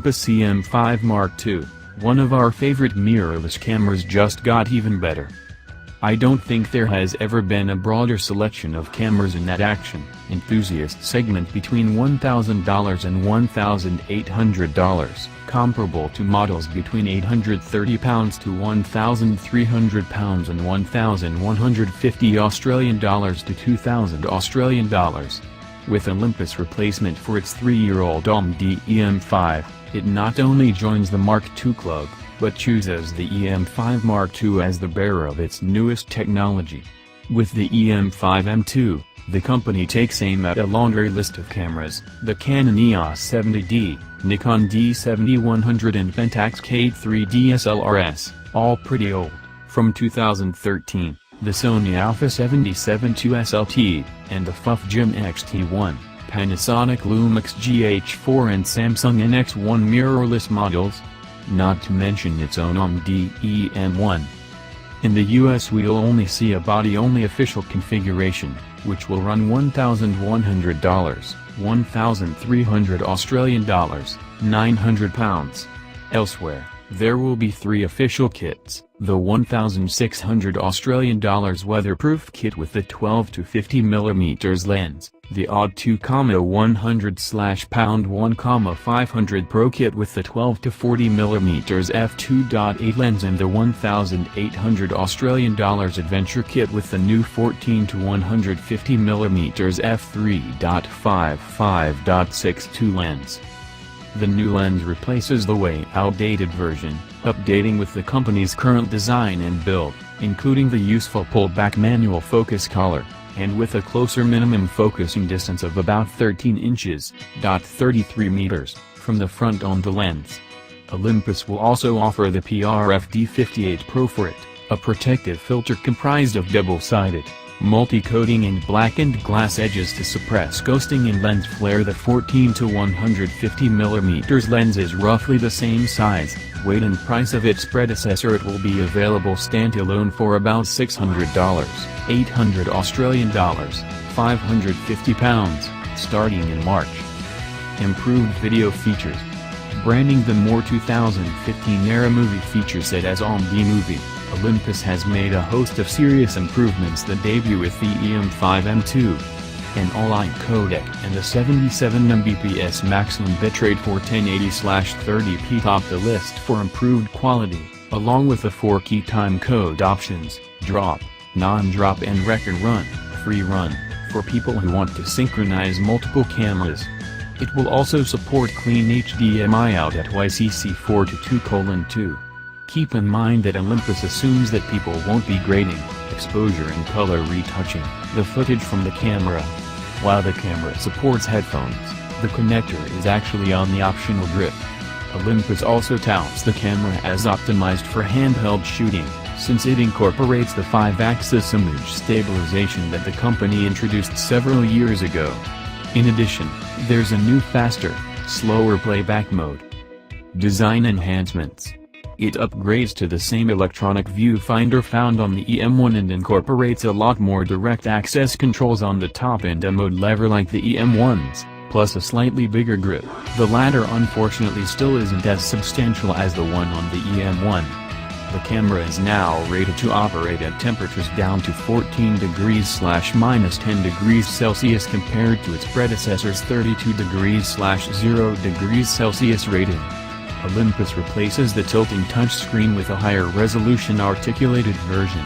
Olympus EM5 Mark II, one of our favorite mirrorless cameras, just got even better. I don't think there has ever been a broader selection of cameras in that action enthusiast segment between $1,000 and $1,800, comparable to models between £830 to £1,300 and $1,150 to £2,000. With Olympus replacement for its 3-year-old OMD EM5, it not only joins the Mark II club, but chooses the EM5 Mark II as the bearer of its newest technology. With the EM5 M2, the company takes aim at a longer list of cameras: the Canon EOS 70D, Nikon D7100 and Pentax K3 DSLRs, all pretty old, from 2013. The Sony Alpha 77 II SLT, and the Fujifilm X-T1, Panasonic Lumix GH4 and Samsung NX1 mirrorless models, not to mention its own OMD EM1. In the US we'll only see a body-only official configuration, which will run $1,100, $1,300 £900. Elsewhere, there will be 3 official kits: the $1,600 weatherproof kit with the 12 to 50 mm lens, the odd 2,100/pound 1,500 Pro kit with the 12 to 40 mm f2.8 lens, and the $1,800 adventure kit with the new 14 to 150 mm f3.5/5.62 lens. The new lens replaces the way outdated version, updating with the company's current design and build, including the useful pullback manual focus collar, and with a closer minimum focusing distance of about 13 inches, 33 meters, from the front on the lens. Olympus will also offer the PRF-D58 Pro for it, a protective filter comprised of double-sided, multi-coating and blackened glass edges to suppress ghosting and lens flare. The 14 to 150 mm lens is roughly the same size, weight and price of its predecessor. It will be available standalone for about $600, $800, £550, starting in March. Improved video features. Branding the more 2015-era movie feature set as OMD Movie, Olympus has made a host of serious improvements that debut with the EM5 M2. An all-eye codec and a 77 Mbps maximum bitrate for 1080/30p top the list for improved quality, along with the 4 key time code options: drop, non-drop and record run, free run, for people who want to synchronize multiple cameras. It will also support clean HDMI out at YCC 4:2:2. Keep in mind that Olympus assumes that people won't be grading, exposure and color retouching the footage from the camera. While the camera supports headphones, the connector is actually on the optional grip. Olympus also touts the camera as optimized for handheld shooting, since it incorporates the 5-axis image stabilization that the company introduced several years ago. In addition, there's a new faster, slower playback mode. Design enhancements. It upgrades to the same electronic viewfinder found on the EM1 and incorporates a lot more direct access controls on the top and a mode lever like the EM1's, plus a slightly bigger grip. The latter unfortunately still isn't as substantial as the one on the EM1. The camera is now rated to operate at temperatures down to 14 degrees/-10 degrees Celsius compared to its predecessor's 32 degrees/0 degrees Celsius rating. Olympus replaces the tilting touchscreen with a higher resolution articulated version.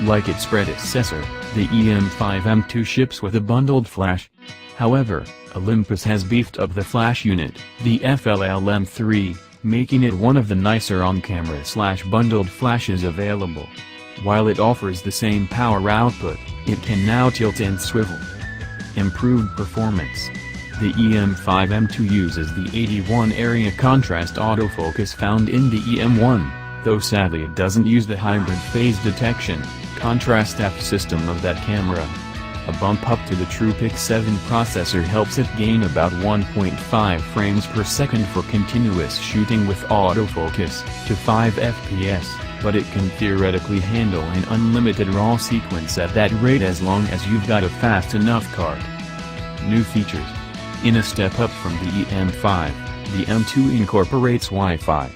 Like its predecessor, the EM5 M2 ships with a bundled flash. However, Olympus has beefed up the flash unit, the FLL M3, making it one of the nicer on-camera/bundled flashes available. While it offers the same power output, it can now tilt and swivel. Improved performance. The EM5 M2 uses the 81 area contrast autofocus found in the EM1, though sadly it doesn't use the hybrid phase detection, contrast F system of that camera. A bump up to the TruePic 7 processor helps it gain about 1.5 frames per second for continuous shooting with autofocus, to 5 FPS, but it can theoretically handle an unlimited RAW sequence at that rate as long as you've got a fast enough card. New features. In a step up from the EM5, The M2 incorporates Wi-Fi.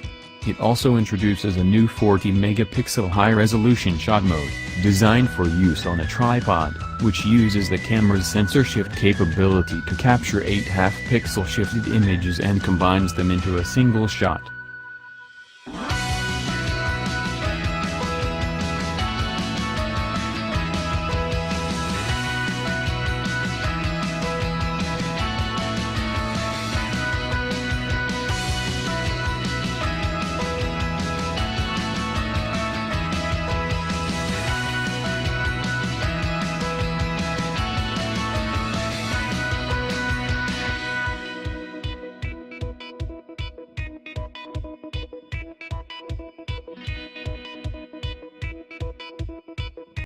It also introduces a new 40-megapixel high-resolution shot mode, designed for use on a tripod, which uses the camera's sensor shift capability to capture 8 half-pixel shifted images and combines them into a single shot.